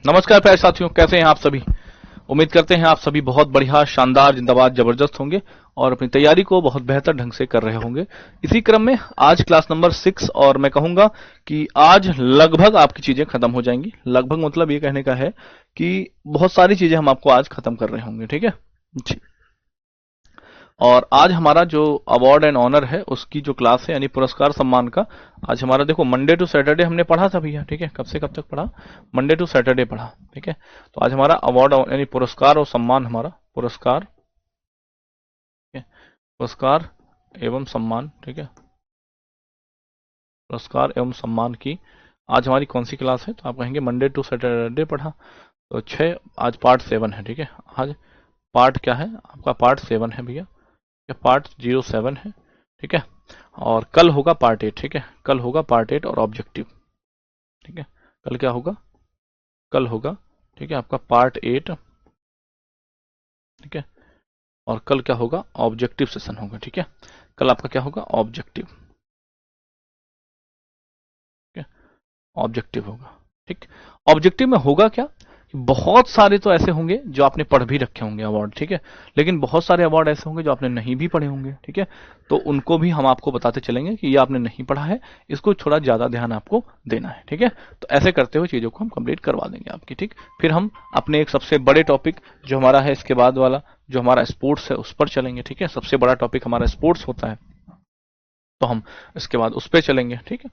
नमस्कार प्यारे साथियों, कैसे हैं आप सभी। उम्मीद करते हैं आप सभी बहुत बढ़िया, शानदार, जिंदाबाद, जबरदस्त होंगे और अपनी तैयारी को बहुत बेहतर ढंग से कर रहे होंगे। इसी क्रम में आज क्लास नंबर 6 और मैं कहूंगा कि आज लगभग आपकी चीजें खत्म हो जाएंगी। लगभग मतलब ये कहने का है कि बहुत सारी चीजें हम आपको आज खत्म कर रहे होंगे। ठीक है जी। और आज हमारा जो अवार्ड एंड ऑनर है उसकी जो क्लास है यानी पुरस्कार सम्मान का, आज हमारा देखो मंडे टू सैटरडे हमने पढ़ा था भैया। ठीक है, कब से कब तक पढ़ा? मंडे टू सैटरडे पढ़ा। ठीक है, तो आज हमारा अवार्ड यानी पुरस्कार और सम्मान, हमारा पुरस्कार, ठीक है, पुरस्कार एवं सम्मान। ठीक है, पुरस्कार एवं सम्मान की आज हमारी कौन सी क्लास है? तो आप कहेंगे मंडे टू सैटरडे पढ़ा, तो 6, आज पार्ट 7 है। ठीक है, आज पार्ट क्या है आपका? पार्ट 7 है भैया, पार्ट 07 है। ठीक है, और कल होगा पार्ट 8। ठीक है, कल होगा पार्ट 8 और ऑब्जेक्टिव। ठीक है, कल क्या होगा? कल होगा, ठीक है, आपका पार्ट 8। ठीक है, और कल क्या होगा? ऑब्जेक्टिव सेशन होगा। ठीक है, कल आपका क्या होगा? ऑब्जेक्टिव। ठीक है, ऑब्जेक्टिव होगा। ठीक, ऑब्जेक्टिव में होगा क्या? बहुत सारे तो ऐसे होंगे जो आपने पढ़ भी रखे होंगे अवार्ड। ठीक है, लेकिन बहुत सारे अवार्ड ऐसे होंगे जो आपने नहीं भी पढ़े होंगे। ठीक है, तो उनको भी हम आपको बताते चलेंगे कि ये आपने नहीं पढ़ा है, इसको थोड़ा ज्यादा ध्यान आपको देना है। ठीक है, तो ऐसे करते हुए चीजों को हम कंप्लीट करवा देंगे आपकी। ठीक, फिर हम अपने एक सबसे बड़े टॉपिक जो हमारा है इसके बाद वाला, जो हमारा स्पोर्ट्स है, उस पर चलेंगे। ठीक है, सबसे बड़ा टॉपिक हमारा स्पोर्ट्स होता है, तो हम इसके बाद उस पर चलेंगे। ठीक है,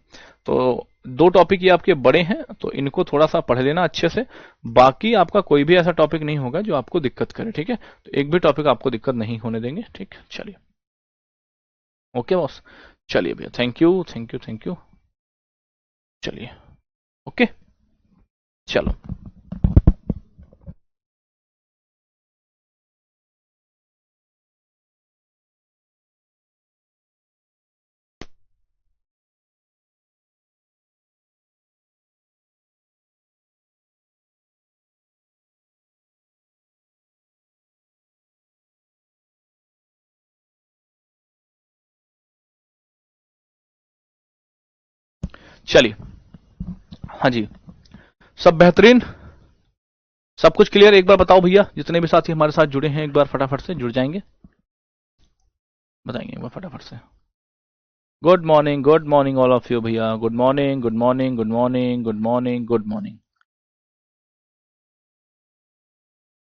तो दो टॉपिक ये आपके बड़े हैं, तो इनको थोड़ा सा पढ़ लेना अच्छे से। बाकी आपका कोई भी ऐसा टॉपिक नहीं होगा जो आपको दिक्कत करे। ठीक है, तो एक भी टॉपिक आपको दिक्कत नहीं होने देंगे। ठीक, चलिए, ओके बॉस, चलिए भैया, thank you thank you thank you. चलिए, ओके, चलो, चलिए, हाँ जी, सब बेहतरीन, सब कुछ क्लियर। एक बार बताओ भैया, जितने भी साथी हमारे साथ जुड़े हैं, एक बार फटाफट से जुड़ जाएंगे, बताएंगे एक बार फटाफट से। Good morning all of you भैया, good morning, good morning, good morning, good morning, good morning.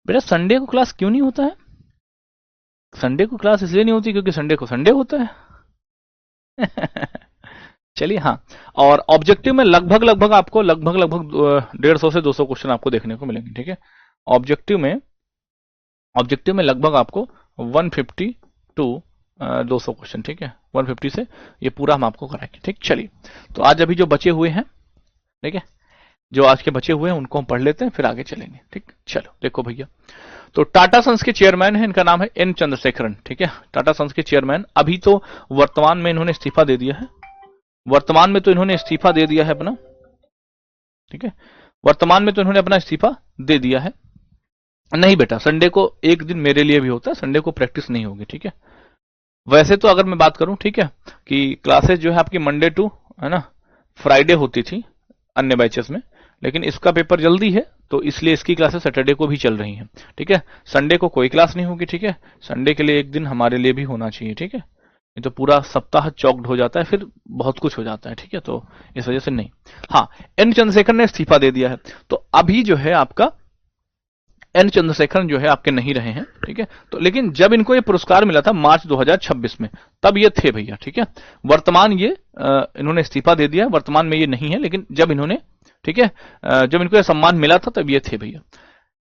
बेटा संडे को क्लास क्यों नहीं होता है? संडे को क्लास इसलिए नहीं होती क्योंकि संडे को संडे होता है। चलिए, हाँ, और ऑब्जेक्टिव में लगभग लगभग आपको लगभग लगभग 150 से 200 क्वेश्चन आपको देखने को मिलेंगे। ठीक है, ऑब्जेक्टिव में लगभग आपको 150 टू 200 क्वेश्चन। ठीक है, 150 से ये पूरा हम आपको कराएंगे। ठीक, चलिए, तो आज अभी जो बचे हुए हैं, ठीक है, जो आज के बचे हुए हैं उनको हम पढ़ लेते हैं, फिर आगे चलेंगे। ठीक, चलो देखो भैया, तो टाटा सन्स के चेयरमैन है, इनका नाम है एन चंद्रशेखरन। ठीक है, टाटा सन्स के चेयरमैन, अभी तो वर्तमान में इन्होंने इस्तीफा दे दिया है। वर्तमान में तो इन्होंने इस्तीफा दे दिया है अपना। ठीक है, वर्तमान में तो इन्होंने अपना इस्तीफा दे दिया है। नहीं बेटा, संडे को एक दिन मेरे लिए भी होता है, संडे को प्रैक्टिस नहीं होगी। ठीक है, वैसे तो अगर मैं बात करूं, ठीक है, कि क्लासेस जो है आपकी मंडे टू, है ना, फ्राइडे होती थी अन्य बैचेस में, लेकिन इसका पेपर जल्दी है तो इसलिए इसकी क्लासेस सैटरडे को भी चल रही हैं। ठीक है, संडे को कोई क्लास नहीं होगी। ठीक है, संडे के लिए एक दिन हमारे लिए भी होना चाहिए। ठीक है, नहीं तो पूरा सप्ताह चौक्ड हो जाता है, फिर बहुत कुछ हो जाता है। ठीक है, तो इस वजह से नहीं। हाँ, एन चंद्रशेखर ने इस्तीफा दे दिया है, तो अभी जो है आपका एन चंद्रशेखरन जो है आपके नहीं रहे हैं। ठीक है, तो लेकिन जब इनको ये पुरस्कार मिला था मार्च 2026 में, तब ये थे भैया। ठीक है, वर्तमान ये इन्होंने इस्तीफा दे दिया, वर्तमान में ये नहीं है, लेकिन जब इन्होंने, ठीक है, जब इनको ये सम्मान मिला था तब ये थे भैया।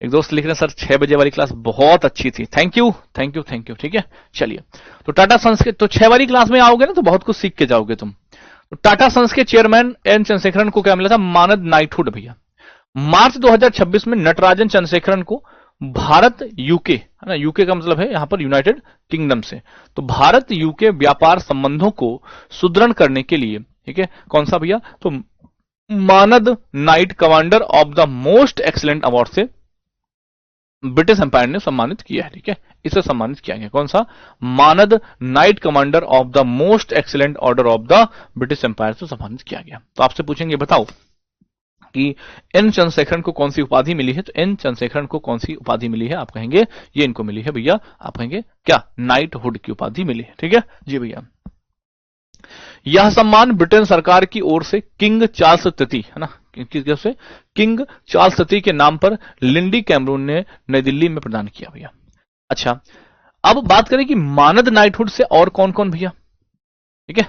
एक दोस्त लिख रहे हैं सर 6 बजे वाली क्लास बहुत अच्छी थी, thank you thank you thank you. ठीक है, चलिए, तो टाटा सन्स के, तो 6 वाली क्लास में आओगे ना तो बहुत कुछ सीख के जाओगे तुम। तो टाटा सन्स के चेयरमैन एन चंद्रशेखरन को क्या मिला था? मानद नाइटहुड भैया। मार्च 2026 में नटराजन चंद्रशेखरन को भारत यूके, है ना, यूके का मतलब है यहां पर यूनाइटेड किंगडम से, तो भारत यूके व्यापार संबंधों को सुदृढ़ करने के लिए, ठीक है, कौन सा भैया? तो मानद Knight Commander of the Most excellent award से ब्रिटिश एम्पायर ने सम्मानित किया है। ठीक है, इसे सम्मानित किया गया, कौन सा? मानद Knight Commander of the Most Excellent Order of the British Empire से सम्मानित किया गया। तो आपसे पूछेंगे बताओ कि एन चंद्रशेखरन को कौन सी उपाधि मिली है, तो एन चंद्रशेखरन को कौन सी उपाधि मिली है, आप कहेंगे ये इनको मिली है भैया, आप कहेंगे क्या, नाइटहुड की उपाधि मिली है। ठीक है जी भैया। यह सम्मान ब्रिटेन सरकार की ओर से किंग चार्ल्स तृतीय, है ना, किसके से, किंग चार्ल्स तृतीय के नाम पर लिंडी कैमरून ने नई दिल्ली में प्रदान किया भैया। अच्छा, अब बात करें कि मानद नाइटहुड से और कौन कौन भैया। ठीक है,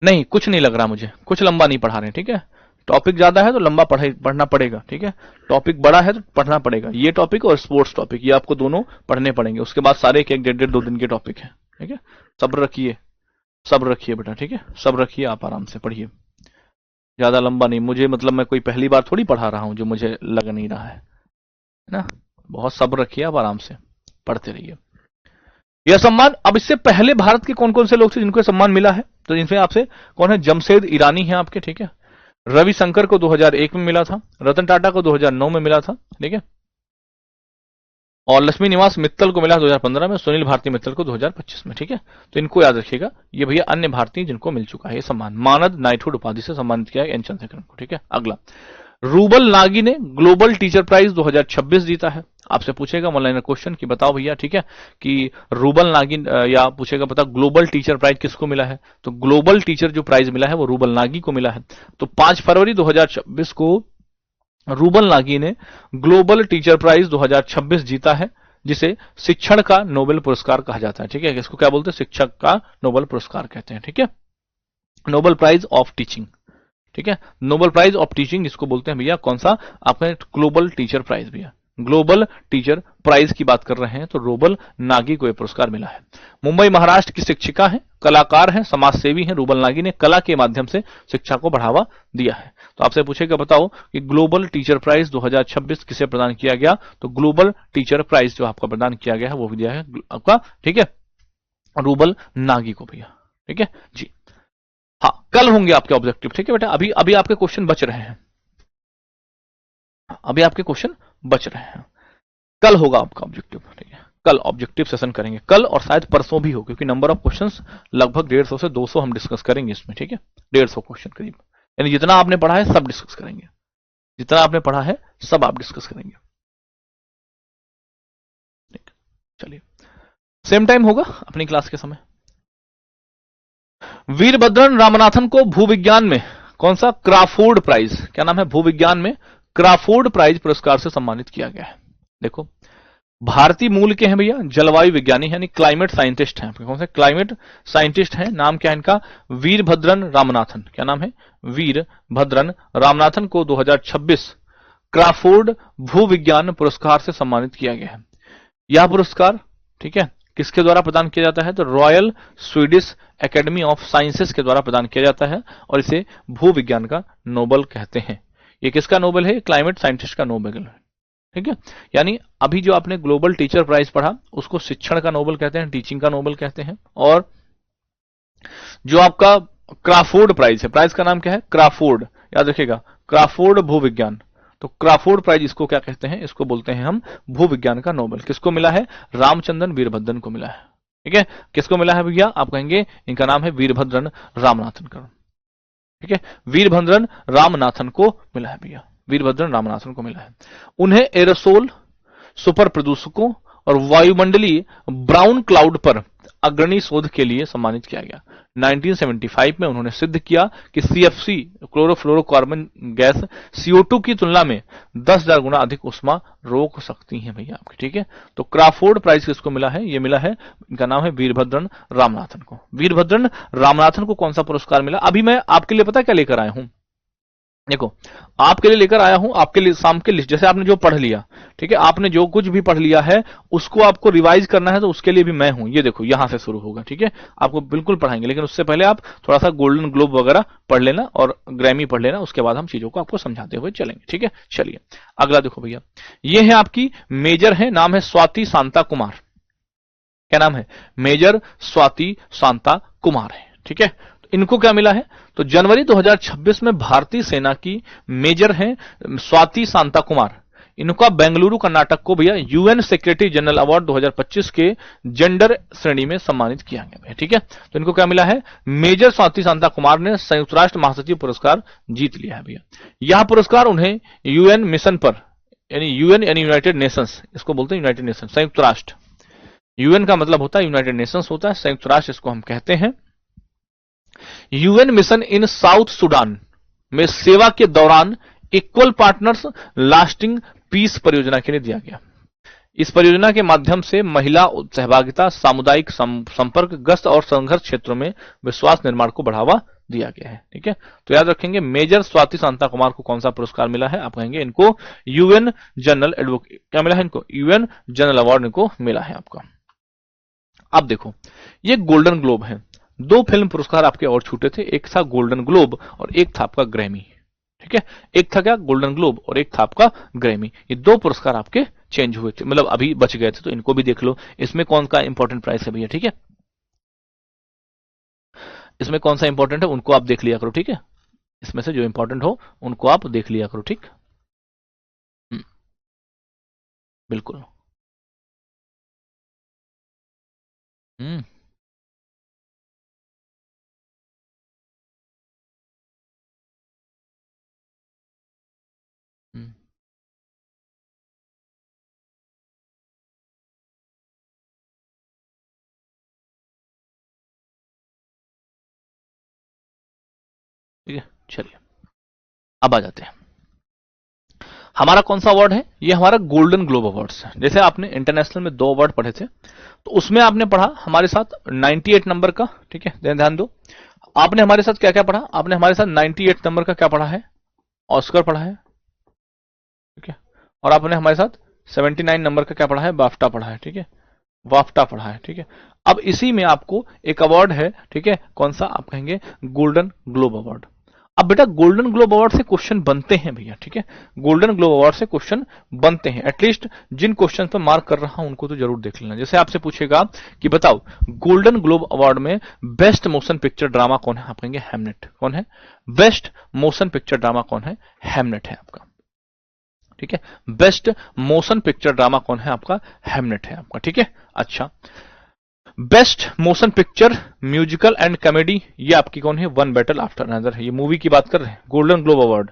नहीं कुछ नहीं लग रहा मुझे, कुछ लंबा नहीं पढ़ा रहे। ठीक है, टॉपिक ज्यादा है तो लंबा पढ़ना पड़ेगा। ठीक है, टॉपिक बड़ा है तो पढ़ना पड़ेगा। ये टॉपिक और स्पोर्ट्स टॉपिक ये आपको दोनों पढ़ने पड़ेंगे, उसके बाद सारे एक 1.5-1.5 2 दिन के टॉपिक है। ठीक है, सब्र रखिए, सब्र रखिए बेटा। ठीक है, सब्र रखिए, आप आराम से पढ़िए, ज्यादा लंबा नहीं। मुझे मतलब मैं कोई पहली बार थोड़ी पढ़ा रहा हूं जो मुझे लग नहीं रहा है ना। बहुत सब्र रखिए, आप आराम से पढ़ते रहिए। यह सम्मान, अब इससे पहले भारत के कौन कौन से लोग थे जिनको सम्मान मिला है, तो इनमें आपसे कौन है, जमशेद ईरानी है आपके। ठीक है, रविशंकर को 2001 में मिला था, रतन टाटा को 2009 में मिला था। ठीक है, और लक्ष्मी निवास मित्तल को मिला 2015 में, सुनील भारती मित्तल को 2025 में। ठीक है, तो इनको याद रखिएगा, ये भैया अन्य भारतीय जिनको मिल चुका है ये सम्मान, मानद नाइटहुड उपाधि से सम्मानित किया है एन चंद्रशेखरन को। ठीक है, अगला, रूबल नागी ने ग्लोबल टीचर प्राइज 2026 जीता है। आपसे पूछेगा ऑनलाइन क्वेश्चन कि बताओ भैया, ठीक है, कि रूबल नागी, या पूछेगा पता ग्लोबल टीचर प्राइज किसको मिला है, तो ग्लोबल टीचर जो प्राइज मिला है वो रूबल नागी को मिला है। तो 5 फरवरी 2026 को रूबल नागी ने ग्लोबल टीचर प्राइज 2026 जीता है, जिसे शिक्षण का नोबेल पुरस्कार कहा जाता है। ठीक है, इसको क्या बोलते हैं, शिक्षक का नोबेल पुरस्कार कहते हैं। ठीक है, नोबेल प्राइज ऑफ टीचिंग। ठीक है, नोबेल प्राइज ऑफ टीचिंग इसको बोलते हैं भैया, कौन सा, आपने ग्लोबल टीचर प्राइज भैया, ग्लोबल टीचर प्राइज की बात कर रहे हैं तो रूबल नागी को यह पुरस्कार मिला है। मुंबई महाराष्ट्र की शिक्षिका हैं, कलाकार हैं, समाज सेवी हैं। रूबल नागी ने कला के माध्यम से शिक्षा को बढ़ावा दिया है। तो आपसे पूछेगा बताओ कि ग्लोबल टीचर प्राइज 2026 किसे प्रदान किया गया, तो ग्लोबल टीचर प्राइज जो आपका प्रदान किया गया है वो भी दिया है आपका, ठीक है, रूबल नागी को भैया। ठीक है जी, हाँ कल होंगे आपके ऑब्जेक्टिव। ठीक है बेटा, अभी अभी आपके क्वेश्चन बच रहे हैं, अभी आपके क्वेश्चन बच रहे हैं, कल होगा आपका ऑब्जेक्टिव। ठीक है, कल ऑब्जेक्टिव सेशन करेंगे, कल और शायद परसों भी हो, क्योंकि नंबर ऑफ क्वेश्चंस लगभग 150 से 200 हम डिस्कस करेंगे इसमें। ठीक है, 150 क्वेश्चन करीब, यानी जितना आपने पढ़ा है सब डिस्कस करेंगे, जितना आपने पढ़ा है सब आप डिस्कस करेंगे। चलिए, सेम टाइम होगा अपनी क्लास के समय। वीरभद्रन रामनाथन को भूविज्ञान में कौन सा, क्राफोर्ड प्राइज, क्या नाम है, भूविज्ञान में क्राफोर्ड प्राइज पुरस्कार से सम्मानित किया गया है। देखो, भारतीय मूल के हैं भैया, जलवायु विज्ञानी यानी क्लाइमेट साइंटिस्ट हैं। कौन से क्लाइमेट साइंटिस्ट हैं, नाम क्या है इनका, वीरभद्रन रामनाथन। क्या नाम है, वीरभद्रन रामनाथन को 2026 क्राफोर्ड भूविज्ञान पुरस्कार से सम्मानित किया गया है। यह पुरस्कार, ठीक है, किसके द्वारा प्रदान किया जाता है, तो royal Swedish academy of sciences के द्वारा प्रदान किया जाता है, और इसे भूविज्ञान का नोबेल कहते हैं। ये किसका नोबेल है, क्लाइमेट साइंटिस्ट का नोबेल है। ठीक है, यानी अभी जो आपने ग्लोबल टीचर प्राइज पढ़ा उसको शिक्षण का नोबेल कहते हैं, टीचिंग का नोबेल कहते हैं, और जो आपका क्राफोर्ड प्राइज है, प्राइज का नाम क्या है, क्राफोर्ड, याद रखिएगा, क्राफोर्ड भूविज्ञान। तो क्राफोर्ड प्राइज इसको क्या कहते हैं, इसको बोलते हैं हम भूविज्ञान का नोबेल। किसको मिला है, रामचंद्रन वीरभद्रन को मिला है। ठीक है, किसको मिला है भैया, आप कहेंगे इनका नाम है वीरभद्रन रामनाथन का। ठीक है, वीरभद्रन रामनाथन को मिला है भैया, वीरभद्रन रामनाथन को मिला है। उन्हें एरोसोल, सुपर प्रदूषकों और वायुमंडलीय ब्राउन क्लाउड पर अग्रणी शोध के लिए सम्मानित किया गया। 1975 में उन्होंने सिद्ध किया कि सीएफसी, क्लोरोफ्लोरोकार्बन गैस, CO2 की तुलना में 10,000 गुना अधिक उष्मा रोक सकती हैं भैया आपकी। ठीक है, तो क्राफोर्ड प्राइज किसको मिला है, ये मिला है, इनका नाम है वीरभद्रन रामनाथन को। वीरभद्रन रामनाथन को कौन सा पुरस्कार मिला, अभी मैं आपके लिए पता क्या लेकर आया हूं, देखो आपके लिए लेकर आया हूं, आपके लिए शाम के लिस्ट, जैसे आपने जो पढ़ लिया, ठीक है, आपने जो कुछ भी पढ़ लिया है उसको आपको रिवाइज करना है, तो उसके लिए भी मैं हूं। ये देखो यहां से शुरू होगा। ठीक है, आपको बिल्कुल पढ़ाएंगे, लेकिन उससे पहले आप थोड़ा सा गोल्डन ग्लोब वगैरह पढ़ लेना और ग्रैमी पढ़ लेना, उसके बाद हम चीजों को आपको समझाते हुए चलेंगे। ठीक है, चलिए अगला देखो भैया, ये है आपकी मेजर है, नाम है स्वाति शांता कुमार। क्या नाम है, मेजर स्वाति शांता कुमार है। ठीक है, इनको क्या मिला है, तो जनवरी 2026 में भारतीय सेना की मेजर हैं स्वाति शांता कुमार, इनका बेंगलुरु कर्नाटक को भैया यूएन सेक्रेटरी जनरल अवार्ड 2025 के जेंडर श्रेणी में सम्मानित किया गया है। ठीक है, तो इनको क्या मिला है, मेजर स्वाति शांता कुमार ने संयुक्त राष्ट्र महासचिव पुरस्कार जीत लिया है भैया। यह पुरस्कार उन्हें यूएन मिशन पर, यानी यूएन यानी यूनाइटेड नेशंस, इसको बोलते हैं यूनाइटेड नेशन, संयुक्त राष्ट्र। यूएन का मतलब होता है यूनाइटेड नेशंस होता है, संयुक्त राष्ट्र इसको हम कहते हैं। UN mission in south Sudan में सेवा के दौरान इक्वल पार्टनर्स लास्टिंग पीस परियोजना के लिए दिया गया। इस परियोजना के माध्यम से महिला सहभागिता, सामुदायिक संपर्क, गश्त और संघर्ष क्षेत्रों में विश्वास निर्माण को बढ़ावा दिया गया है। ठीक है, तो याद रखेंगे मेजर स्वाति शांता कुमार को कौन सा पुरस्कार मिला है, आप कहेंगे इनको यूएन जनरल एडवोकेट, क्या मिला है इनको, यूएन जनरल अवार्ड इनको मिला है आपका। अब देखो ये गोल्डन ग्लोब है, दो फिल्म पुरस्कार आपके और छूटे थे, एक था गोल्डन ग्लोब और एक था आपका ग्रैमी। ठीक है, एक था क्या गोल्डन ग्लोब और एक था आपका ग्रैमी, ये दो पुरस्कार आपके चेंज हुए थे, मतलब अभी बच गए थे, तो इनको भी देख लो। इसमें कौन का इंपॉर्टेंट प्राइस है भैया, ठीक है, इसमें कौन सा इंपॉर्टेंट है उनको आप देख लिया करो। ठीक है, इसमें से जो इंपॉर्टेंट हो उनको आप देख लिया करो। ठीक, बिल्कुल। हम्म हम्म, ठीक है, चलिए अब आ जाते हैं। हमारा कौन सा अवार्ड है, ये हमारा गोल्डन ग्लोब अवार्ड्स है। जैसे आपने इंटरनेशनल में 2 अवार्ड पढ़े थे, तो उसमें आपने पढ़ा हमारे साथ 98 नंबर का, ठीक है, ध्यान दो, आपने हमारे साथ क्या क्या पढ़ा, आपने हमारे साथ 98 नंबर का क्या पढ़ा है, ऑस्कर पढ़ा है। ठीक है, और आपने हमारे साथ 79 नंबर का क्या पढ़ा है, बाफ्टा पढ़ा है। ठीक है, वाफ्टा पढ़ा है। ठीक है, अब इसी में आपको एक अवार्ड है, ठीक है, कौन सा, आप कहेंगे गोल्डन ग्लोब अवार्ड। अब बेटा गोल्डन ग्लोब अवार्ड से क्वेश्चन बनते हैं भैया। ठीक है, गोल्डन ग्लोब अवार्ड से क्वेश्चन बनते हैं, एटलीस्ट जिन क्वेश्चन पर मार्क कर रहा हूं उनको तो जरूर देख लेना। जैसे आपसे पूछेगा कि बताओ गोल्डन ग्लोब अवार्ड में बेस्ट मोशन पिक्चर ड्रामा कौन है, आप कहेंगे हैमनेट। कौन है, बेस्ट मोशन पिक्चर ड्रामा कौन है, हैमनेट है आपका। ठीक है, बेस्ट मोशन पिक्चर ड्रामा कौन है आपका, हैमनेट है आपका। ठीक है, अच्छा, best motion picture musical and comedy, ये आपकी कौन है, वन बैटल आफ्टर अनदर है, ये मूवी की बात कर रहे हैं। Golden globe award,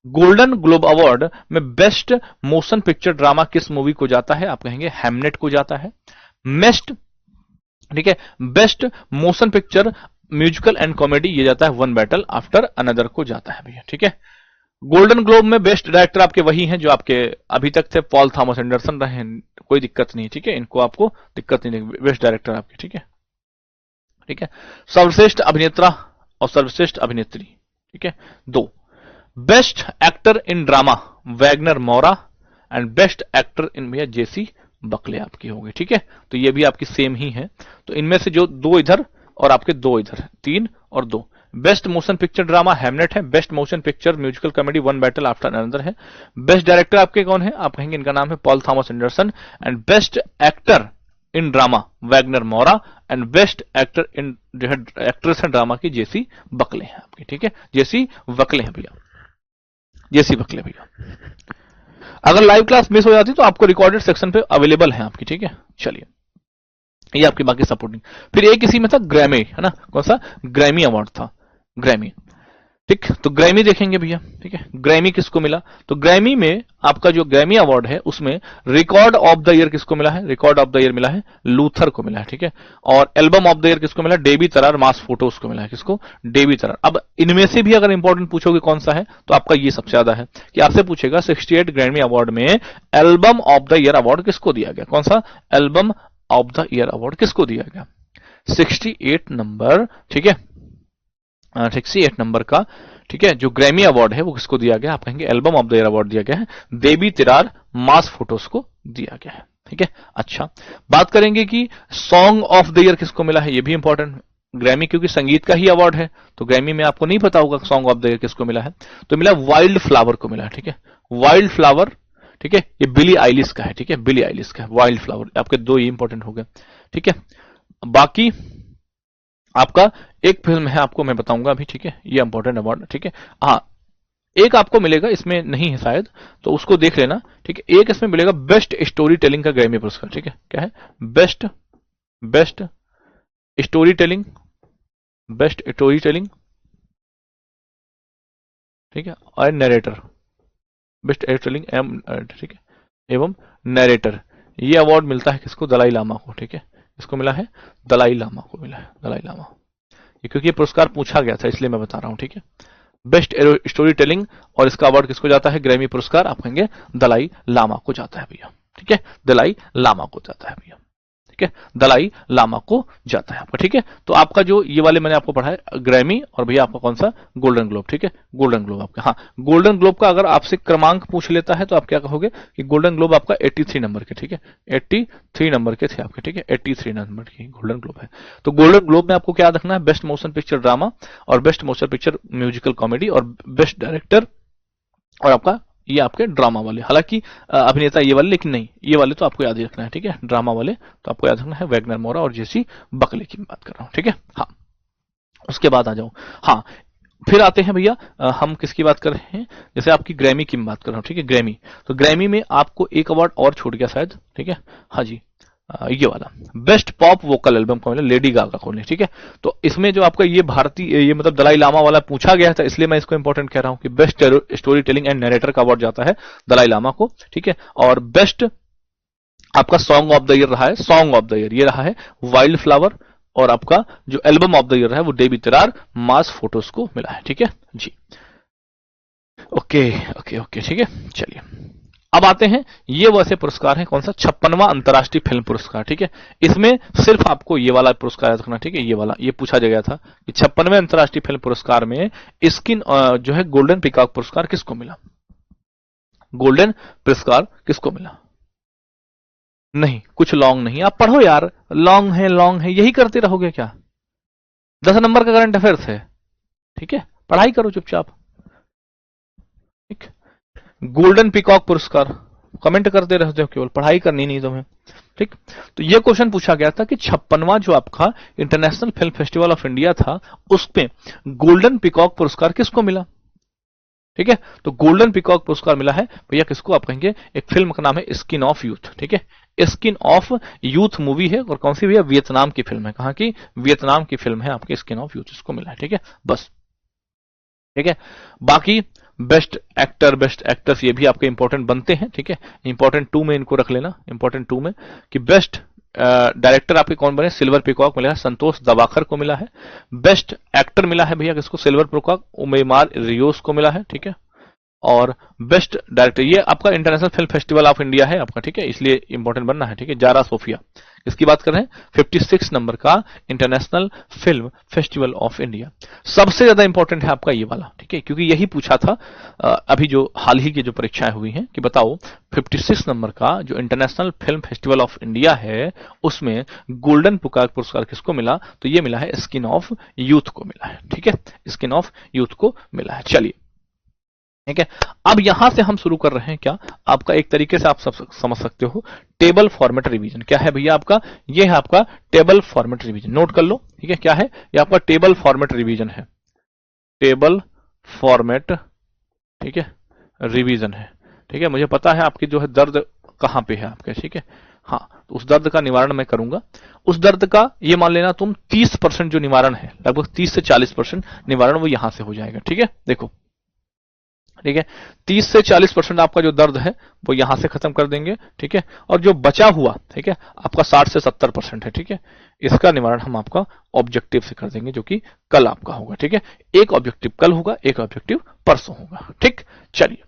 golden globe award में बेस्ट मोशन पिक्चर ड्रामा किस मूवी को जाता है, आप कहेंगे हैमनेट को जाता है। बेस्ट, ठीक है, best motion picture musical and comedy ये जाता है वन बैटल आफ्टर अनदर को जाता है भैया। ठीक है, गोल्डन ग्लोब में बेस्ट डायरेक्टर आपके वही हैं जो आपके अभी तक थे, पॉल थॉमस एंडरसन रहे, कोई दिक्कत नहीं। ठीक है, इनको आपको दिक्कत नहीं, बेस्ट डायरेक्टर आपके। ठीक है, ठीक है, सर्वश्रेष्ठ अभिनेता और सर्वश्रेष्ठ अभिनेत्री। ठीक है, 2 best actor in drama Wagner Moura and best actor इन भैया जेसी बकले आपकी होगी। ठीक है, तो ये भी आपकी सेम ही है, तो इनमें से जो 2 इधर और आपके 2 इधर, 3 और 2। Best motion picture drama Hamnet है, best motion picture musical comedy one battle after another है। बेस्ट डायरेक्टर आपके कौन है, आप कहेंगे इनका नाम है Paul Thomas Anderson, and best actor in drama Wagner Moura and best actor in जो है एक्ट्रेस है ड्रामा की जेसी बकले हैं आपकी। ठीक है, जेसी बकले हैं भैया, जेसी बकले भैया। अगर लाइव क्लास मिस हो जाती तो आपको रिकॉर्डेड सेक्शन पे अवेलेबल है आपकी। ठीक है, चलिए ये आपकी बाकी सपोर्टिंग। फिर एक इसी में था ग्रैमी, है ना, कौन सा, ग्रैमी अवार्ड था, ग्रैमी। ठीक, तो ग्रैमी देखेंगे भैया। ठीक है, ग्रैमी किसको मिला, तो ग्रैमी में आपका जो ग्रैमी अवार्ड है उसमें रिकॉर्ड ऑफ द ईयर किसको मिला है, रिकॉर्ड ऑफ द ईयर मिला है लूथर को मिला है। ठीक है, और एल्बम ऑफ द ईयर किसको मिला है, डेबी तरार मास फोटोज को मिला है, किसको, डेबी तरार। अब इनमें से भी अगर इंपॉर्टेंट पूछोगे कौन सा है, तो आपका ये सबसे ज्यादा है कि आपसे पूछेगा 68 ग्रैमी अवार्ड में album of the year award किसको दिया गया, कौन सा album of the year award किसको दिया गया, 68 नंबर। ठीक है, 68 नंबर का, ठीक है, जो ग्रैमी अवार्ड है वो किसको दिया गया, आप कहेंगे album of the year award दिया गया है, देबी तिरार मास फोटोज को दिया गया है। ठीक है, अच्छा, बात करेंगे कि सॉन्ग ऑफ द ईयर किसको मिला है, ये भी इंपॉर्टेंट, ग्रैमी क्योंकि संगीत का ही अवार्ड है, तो ग्रैमी में आपको नहीं पता होगा सॉन्ग ऑफ द ईयर किसको मिला है, तो मिला वाइल्ड फ्लावर को मिला है। ठीक है, वाइल्ड फ्लावर, ठीक है, ये बिली आइलिश का है। ठीक है, बिली आइलिश का है वाइल्ड फ्लावर, आपके 2 ही इंपॉर्टेंट हो गए। ठीक है, बाकी आपका एक फिल्म है, आपको मैं बताऊंगा अभी। ठीक है, ये इंपॉर्टेंट अवार्ड। ठीक है, हाँ, एक आपको मिलेगा, इसमें नहीं है शायद, तो उसको देख लेना, ठीक है। एक इसमें मिलेगा बेस्ट स्टोरी टेलिंग का ग्रैमी पुरस्कार, ठीक है। क्या है? Best story telling, best story telling, ठीक है, और नरेटर, बेस्ट स्टोरी टेलिंग, ठीक है, एवं नरेटर। ये अवार्ड मिलता है किसको? दलाई लामा को, ठीक है। इसको मिला है दलाई लामा को, मिला है दलाई लामा। क्योंकि ये पुरस्कार पूछा गया था इसलिए मैं बता रहा हूं, ठीक है। बेस्ट स्टोरी टेलिंग, और इसका अवार्ड किसको जाता है? ग्रैमी पुरस्कार आप कहेंगे दलाई लामा को जाता है भैया, ठीक है। दलाई लामा को जाता है भैया, ठीक है, दलाई लामा को जाता है आपका, ठीक है। तो आपका जो ये वाले मैंने आपको पढ़ा है ग्रैमी, और भैया आपका कौन सा? गोल्डन ग्लोब, ठीक है। गोल्डन ग्लोब आपका, हाँ, गोल्डन ग्लोब का अगर आपसे क्रमांक पूछ लेता है तो आप क्या कहोगे कि गोल्डन ग्लोब आपका 83 नंबर के, ठीक है, 83 नंबर के थे आपके, ठीक है, 83 नंबर की गोल्डन ग्लोब है। तो गोल्डन ग्लोब में आपको क्या याद रखना है? बेस्ट मोशन पिक्चर ड्रामा, और best motion picture musical comedy, और बेस्ट डायरेक्टर, और आपका ये आपके ड्रामा वाले, हालांकि अभिनेता ये वाले, लेकिन नहीं, ये वाले तो आपको याद ही रखना है, ठीक है। ड्रामा वाले तो आपको याद रखना है वैगनर मोरा और जेसी बकले की बात कर रहा हूं, ठीक है। हाँ, उसके बाद आ जाऊं, हाँ, फिर आते हैं भैया, हम किसकी बात कर रहे हैं? जैसे आपकी ग्रैमी की बात कर रहा हूं, ठीक है, ग्रैमी। तो ग्रैमी में आपको एक अवार्ड और छूट गया शायद, ठीक है, हाँ जी, ये वाला बेस्ट पॉप वोकल एल्बम को मिला लेडी गागा को, ठीक है। तो इसमें जो आपका ये भारतीय, ये मतलब दलाई लामा वाला पूछा गया था, इसलिए मैं इसको इंपॉर्टेंट कह रहा हूं कि best story telling and narrator का अवार्ड जाता है दलाई लामा को, ठीक है। और बेस्ट आपका सॉन्ग ऑफ द ईयर रहा है, सॉन्ग ऑफ द ईयर ये रहा है वाइल्ड फ्लावर, और आपका जो एल्बम ऑफ द ईयर है वो डेबी तिरार मास फोटोज को मिला है, ठीक है जी। ओके ओके ओके, ठीक है, चलिए अब आते हैं, ये वैसे पुरस्कार है, कौन सा? 56वां अंतर्राष्ट्रीय फिल्म पुरस्कार, ठीक है। इसमें सिर्फ आपको ये वाला पुरस्कार याद रखना, ठीक है, ये वाला, ये पूछा गया था कि 56वें अंतर्राष्ट्रीय फिल्म पुरस्कार में स्किन जो है गोल्डन पीकॉक पुरस्कार किसको मिला? गोल्डन पुरस्कार किसको मिला? नहीं, कुछ लॉन्ग नहीं, आप पढ़ो यार, लॉन्ग है यही करते रहोगे क्या? 10 नंबर का करंट अफेयर्स है, ठीक है, पढ़ाई करो चुपचाप, ठीक। गोल्डन पीकॉक पुरस्कार, कमेंट करते रहते हो, केवल पढ़ाई करनी नहीं तुम्हें, ठीक। तो यह क्वेश्चन पूछा गया था कि 56वां जो आपका international film festival of India था, उसमें गोल्डन पीकॉक पुरस्कार किसको मिला? ठीक है, तो गोल्डन पीकॉक पुरस्कार मिला है भैया किसको? आप कहेंगे एक फिल्म का नाम है स्किन ऑफ यूथ, ठीक है, स्किन ऑफ यूथ मूवी है, और कौन सी भैया? वियतनाम की फिल्म है। कहां की? वियतनाम की फिल्म है आपके स्किन ऑफ यूथ, इसको मिला है, ठीक है, बस, ठीक है। बाकी बेस्ट एक्टर, बेस्ट एक्ट्रेस, ये भी आपके इंपॉर्टेंट बनते हैं, ठीक है, इंपॉर्टेंट 2 में इनको रख लेना, इंपॉर्टेंट 2 में, कि बेस्ट डायरेक्टर आपके कौन बने? सिल्वर पीकॉक मिला है संतोष दवाकर को मिला है। बेस्ट एक्टर मिला है भैया किसको? सिल्वर पीकॉक उमेमार रियोस को मिला है, ठीक है। और बेस्ट डायरेक्टर, ये आपका international film festival of India है आपका, ठीक है, इसलिए इंपॉर्टेंट बनना है, ठीक है, जारा सोफिया, इसकी बात कर रहे हैं, 56 नंबर का international film festival of India. सबसे ज्यादा इंपॉर्टेंट है आपका ये वाला, ठीक है, क्योंकि यही पूछा था अभी जो हाल ही की जो परीक्षाएं हुई हैं, कि बताओ 56 नंबर का जो international film festival of India है, उसमें गोल्डन पीकॉक पुरस्कार किसको मिला? तो ये मिला है स्किन ऑफ यूथ को मिला है, ठीक है, स्किन ऑफ यूथ को मिला है। चलिए, ठीक है, अब यहां से हम शुरू कर रहे हैं क्या? आपका एक तरीके से आप सब समझ सकते हो, टेबल फॉर्मेट रिवीजन। क्या है भैया आपका? ये है आपका टेबल फॉर्मेट रिवीजन, नोट कर लो, ठीक है, क्या है? ये आपका टेबल फॉर्मेट रिवीजन है, टेबल फॉर्मेट, ठीक है, रिवीजन है, ठीक है। मुझे पता है आपकी जो है दर्द कहां पे है आपके, ठीक है, हाँ, तो उस दर्द का निवारण मैं करूंगा। उस दर्द का ये मान लेना तुम 30% जो निवारण है, लगभग 30 से 40% निवारण वो यहां से हो जाएगा, ठीक है, देखो, ठीक है, 30 से 40% आपका जो दर्द है वो यहां से खत्म कर देंगे, ठीक है, और जो बचा हुआ, ठीक है, आपका 60 से 70% है, ठीक है, इसका निवारण हम आपका ऑब्जेक्टिव से कर देंगे, जो कि कल आपका होगा, ठीक है, एक ऑब्जेक्टिव कल होगा, एक ऑब्जेक्टिव परसों होगा, ठीक। चलिए,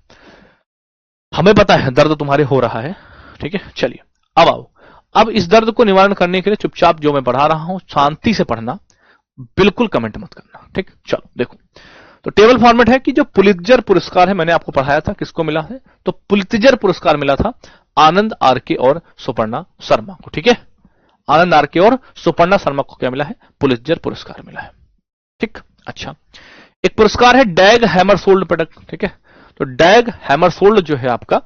हमें पता है दर्द तुम्हारे हो रहा है, ठीक है, चलिए अब आओ, अब इस दर्द को निवारण करने के लिए चुपचाप जो मैं पढ़ा रहा हूं शांति से पढ़ना, बिल्कुल कमेंट मत करना, ठीक। चलो देखो, तो टेबल फॉर्मेट है कि जो पुलित्जर पुरस्कार है, मैंने आपको पढ़ाया था किसको मिला है? तो पुलित्जर पुरस्कार मिला था आनंद आरके और सुपर्णा शर्मा को, ठीक है, आनंद आरके और सुपर्णा शर्मा को क्या मिला है? पुलित्जर पुरस्कार मिला है, ठीक। अच्छा, एक पुरस्कार है डैग हैमरशोल्ड पदक, ठीक है, तो डैग हैमरशोल्ड जो है आपका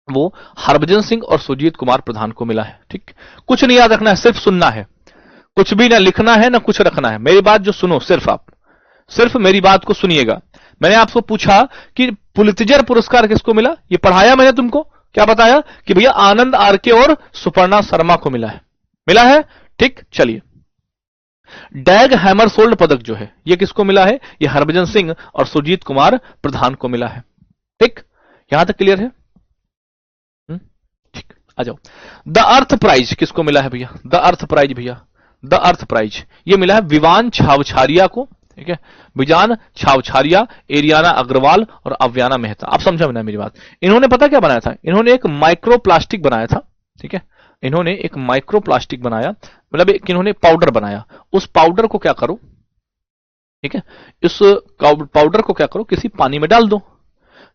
वो हरभजन सिंह और सुजीत कुमार प्रधान को मिला है, ठीक। कुछ नहीं याद रखना है, सिर्फ सुनना है, कुछ भी ना लिखना है ना कुछ रखना है, मेरी बात जो सुनो, सिर्फ आप सिर्फ मेरी बात को सुनिएगा। मैंने आपको पूछा कि पुलित्जर पुरस्कार किसको मिला, ये पढ़ाया मैंने तुमको, क्या बताया कि भैया आनंद आरके और सुपर्णा शर्मा को मिला है, मिला है, ठीक। चलिए, डैग हैमरसोल्ड पदक जो है ये किसको मिला है, ये हरभजन सिंह और सुजीत कुमार प्रधान को मिला है, ठीक। यहां तक क्लियर है, ठीक। आ जाओ, द अर्थ प्राइज किसको मिला है भैया, द अर्थ प्राइज भैया, द अर्थ प्राइज ये मिला है विवान छावछारिया को, ठीक है, विजान छावछारिया, एरियाना अग्रवाल और अव्याना मेहता। आप समझा ना मेरी बात, इन्होंने पता क्या बनाया था, इन्होंने एक माइक्रो प्लास्टिक बनाया था, ठीक है, इन्होंने एक माइक्रो प्लास्टिक बनाया, मतलब एक इन्होंने पाउडर बनाया, उस पाउडर को क्या करो, ठीक है, इस पाउडर को क्या करो, किसी पानी में डाल दो।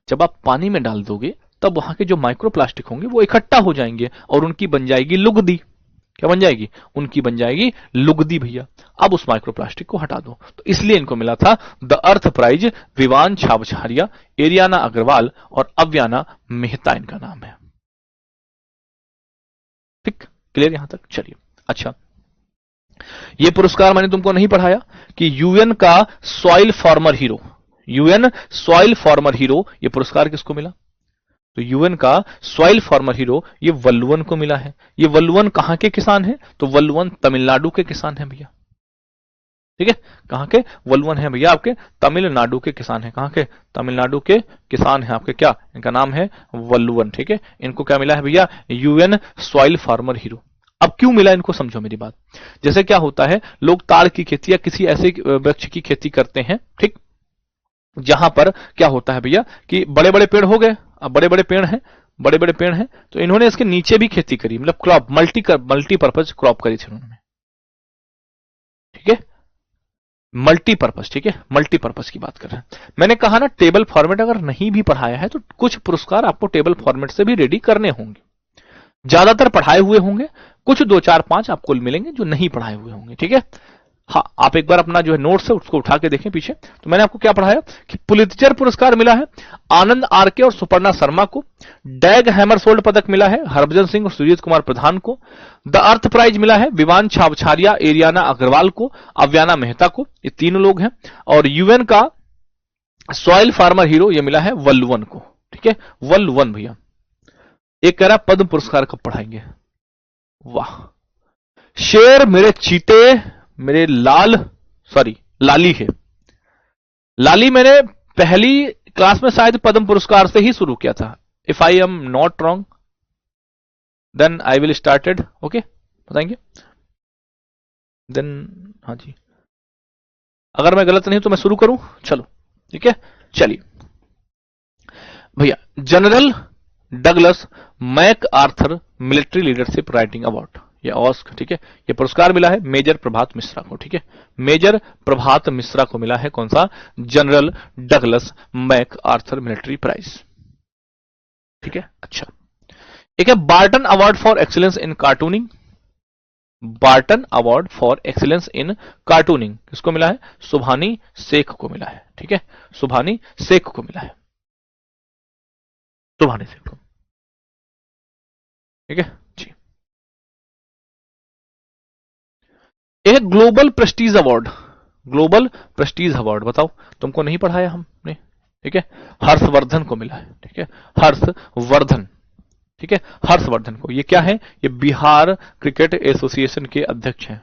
जब आप पानी में डाल दोगे तब वहां के जो माइक्रो प्लास्टिक होंगे वो इकट्ठा हो जाएंगे और उनकी बन जाएगी लुगदी। क्या बन जाएगी, उनकी बन जाएगी लुगदी भैया। अब उस माइक्रो प्लास्टिक को हटा दो, तो इसलिए इनको मिला था the Earth Prize Vivaan Chhawchharia, Ariana Agarwal और अव्याना मेहता इनका नाम है, ठीक, क्लियर यहां तक। चलिए, अच्छा, ये पुरस्कार मैंने तुमको नहीं पढ़ाया कि यूएन का soil farmer hero, UN soil farmer hero ये पुरस्कार किसको मिला, तो यूएन का सॉइल फार्मर हीरो ये वल्लुवन को मिला है। ये वल्लुवन कहां के किसान हैं, तो वल्लुवन तमिलनाडु के किसान हैं भैया, ठीक है, कहां के, वल्लुवन है भैया आपके तमिलनाडु के किसान हैं, कहां के, तमिलनाडु के किसान हैं आपके, क्या इनका नाम है, वल्लुवन, ठीक है। इनको क्या मिला है भैया, यूएन सॉइल फार्मर हीरो। अब क्यों मिला इनको, समझो मेरी बात। जैसे क्या होता है, लोग ताड़ की खेती या किसी ऐसे वृक्ष की खेती करते हैं, ठीक, जहां पर क्या होता है भैया कि बड़े बड़े पेड़ हो गए, अब बड़े बड़े पेड़ हैं, बड़े बड़े पेड़ हैं, तो इन्होंने इसके नीचे भी खेती करी, मतलब क्रॉप, मल्टीपर्पज क्रॉप करी थी उन्होंने, ठीक है, मल्टीपर्पज, ठीक है, मल्टीपर्पज की बात कर रहे हैं। मैंने कहा ना टेबल फॉर्मेट अगर नहीं भी पढ़ाया है तो कुछ पुरस्कार आपको टेबल फॉर्मेट से भी रेडी करने होंगे, ज्यादातर पढ़ाए हुए होंगे, कुछ 2 4 5 आपको मिलेंगे जो नहीं पढ़ाए हुए होंगे, ठीक है। हाँ, आप एक बार अपना जो है नोट्स है उसको उठा के देखें पीछे, तो मैंने आपको क्या पढ़ाया कि पुलित्जर पुरस्कार मिला है आनंद आरके और सुपर्णा शर्मा को, डैग हैमरसोल्ड पदक मिला है हरभजन सिंह और सुजीत कुमार प्रधान को, द अर्थ प्राइज मिला है विवान छावछारिया, एरियाना अग्रवाल को, अव्याना मेहता को, ये तीनों लोग हैं, और यूएन का सॉइल फार्मर हीरो ये मिला है वल्लुवन को, ठीक है, वल्लुवन भैया। एक कह रहा पद्म पुरस्कार कब पढ़ाएंगे, वाह, शेर मेरे चीते मेरे लाली है, लाली मैंने पहली क्लास में शायद पद्म पुरस्कार से ही शुरू किया था, if I am not wrong then I will started, okay, बताएंगे देन, हाँ जी, अगर मैं गलत नहीं तो मैं शुरू करूं, चलो ठीक है। चलिए भैया, General Douglas MacArthur military leadership writing Award, ये ऑस्क, ठीक है, ये पुरस्कार मिला है मेजर प्रभात मिश्रा को, ठीक है, मेजर प्रभात मिश्रा को मिला है कौन सा, General Douglas MacArthur Military Prize, ठीक है। अच्छा, एक है Barton award for excellence in Cartooning, Barton award for excellence in Cartooning किसको मिला है, सुभानी शेख को मिला है, ठीक है, सुभानी शेख को मिला है, सुभानी शेख को, ठीक है जी। एक global Prestige award, global Prestige award बताओ, तुमको नहीं पढ़ाया हमने, ठीक है, हर्षवर्धन को मिला है, ठीक है, हर्षवर्धन, ठीक है, हर्षवर्धन को। ये क्या है, ये बिहार क्रिकेट एसोसिएशन के अध्यक्ष हैं,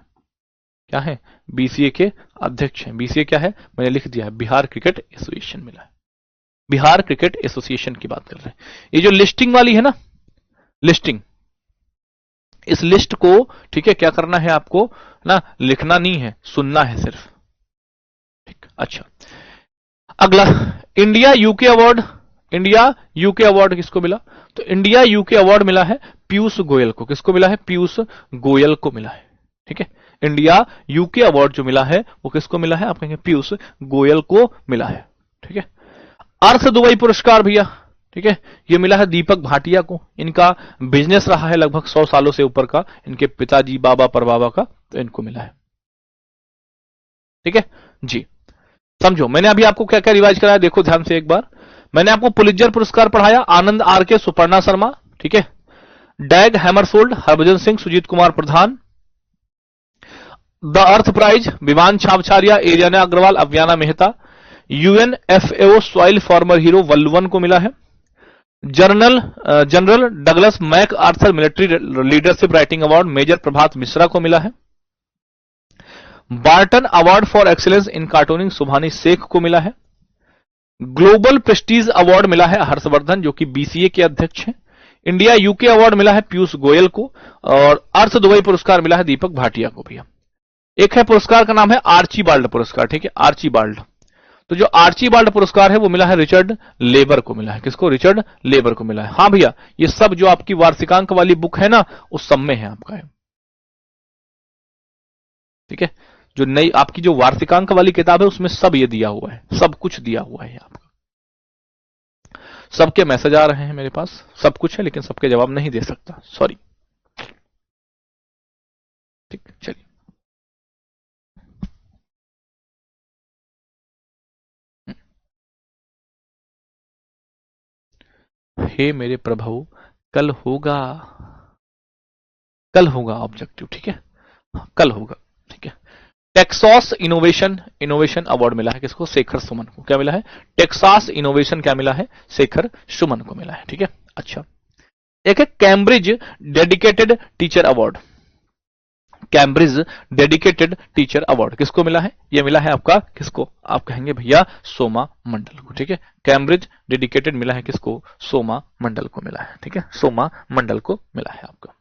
क्या है, बीसीए के अध्यक्ष हैं, बीसीए क्या है मैंने लिख दिया है, बिहार क्रिकेट एसोसिएशन मिला है, बिहार क्रिकेट एसोसिएशन की बात कर रहे हैं। ये जो लिस्टिंग वाली है ना, लिस्टिंग, इस लिस्ट को, ठीक है, क्या करना है आपको ना, लिखना नहीं है, सुनना है सिर्फ, ठीक। अच्छा, अगला India UK award, India UK award किसको मिला, तो इंडिया यूके अवार्ड मिला है पीयूष गोयल को, किसको मिला है, पीयूष गोयल को मिला है, ठीक है, इंडिया यूके अवार्ड जो मिला है वो किसको मिला है, आप कहेंगे पीयूष गोयल को मिला है, ठीक है। अर्थ दुबई पुरस्कार भैया, ठीक है, ये मिला है दीपक भाटिया को, इनका बिजनेस रहा है लगभग 100 सालों से ऊपर का, इनके पिताजी बाबा परबाबा का, तो इनको मिला है, ठीक है जी। समझो मैंने अभी आपको क्या क्या रिवाइज कराया, देखो ध्यान से एक बार। मैंने आपको पुलित्जर पुरस्कार पढ़ाया आनंद आरके सुपर्णा शर्मा, ठीक है, Dag Hammarskjold Harbhajan Singh Sujit Kumar Pradhan, the Earth Prize Vivaan Chhawchharia, Ariana Agarwal, Avyana Mehta, UNFAO soil farmer hero Vallavan को मिला है। General Douglas MacArthur military leadership writing award Major Prabhat Mishra को मिला है। Barton award for excellence in cartooning Subhani Shaikh को मिला है। ग्लोबल प्रेस्टीज अवार्ड मिला है हर्षवर्धन जो कि बीसीए के अध्यक्ष हैं। इंडिया यूके अवार्ड मिला है पीयूष गोयल को, और अर्थ दुबई पुरस्कार मिला है दीपक भाटिया को भैया। एक है पुरस्कार का नाम है आर्चीबाल्ड पुरस्कार, ठीक है, आर्चीबाल्ड। तो जो आर्चीबाल्ड पुरस्कार है वो मिला है रिचर्ड लेबर को मिला है। किसको? रिचर्ड लेबर को मिला है। हाँ भैया, ये सब जो आपकी वार्षिकांक वाली बुक है ना, उस सब में है आपका है, ठीक है। जो नई आपकी जो वार्षिकांक वाली किताब है उसमें सब ये दिया हुआ है, सब कुछ दिया हुआ है आपका। सबके मैसेज आ रहे हैं मेरे पास, सब कुछ है लेकिन सबके जवाब नहीं दे सकता, सॉरी। ठीक, चलिए। हे मेरे प्रभु, कल होगा, कल होगा ऑब्जेक्टिव, ठीक है, कल होगा, ठीक है। टेक्सास इनोवेशन अवार्ड मिला है किसको? शेखर सुमन को। क्या मिला है? टेक्सास इनोवेशन क्या मिला है? शेखर सुमन को मिला है, ठीक है। अच्छा, एक है Cambridge dedicated teacher award. Cambridge dedicated teacher award किसको मिला है? यह मिला है आपका किसको? आप कहेंगे भैया सोमा मंडल को, ठीक है। कैम्ब्रिज डेडिकेटेड मिला है किसको? सोमा मंडल को मिला है, ठीक है, सोमा मंडल को मिला है आपका।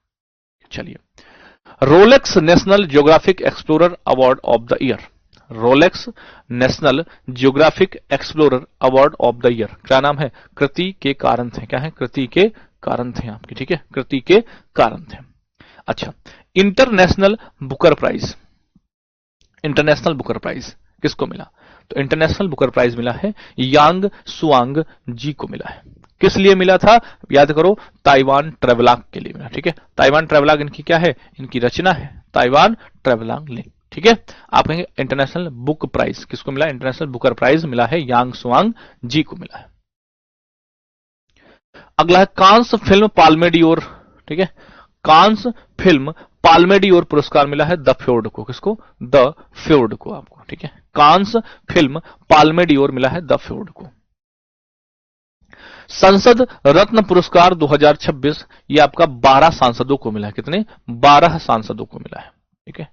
चलिए, Rolex national geographic explorer award of the year. Rolex national geographic explorer award of the year, क्या नाम है? कृति के कारण थे। क्या है? कृति के कारण थे आपकी, ठीक है, कृति के कारण थे। अच्छा, International Booker Prize, International Booker Prize किसको मिला? तो इंटरनेशनल बुकर प्राइज मिला है यांग सुआंग जी को मिला है। किस लिए मिला था? याद करो, ताइवान ट्रेवलॉग के लिए मिला, ठीक है। ताइवान ट्रेवलॉग इनकी क्या है? इनकी रचना है, ताइवान ट्रेवलॉग लिंक, ठीक है। आप कहेंगे इंटरनेशनल बुक प्राइज किसको मिला? इंटरनेशनल बुकर प्राइज मिला है यांग सुआंग जी को मिला है। अगला है कांस फिल्म पाल्मे डियोर, ठीक है, कांस फिल्म पाल्मे डियोर पुरस्कार मिला है द फ्योर्ड को। किसको? द फ्योर्ड को आपको, ठीक है। कांस फिल्म पाल्मे डियोर मिला है द फ्योर्ड को। संसद रत्न पुरस्कार 2026 ये आपका 12 सांसदों को मिला है। कितने? 12 सांसदों को मिला है, ठीक है।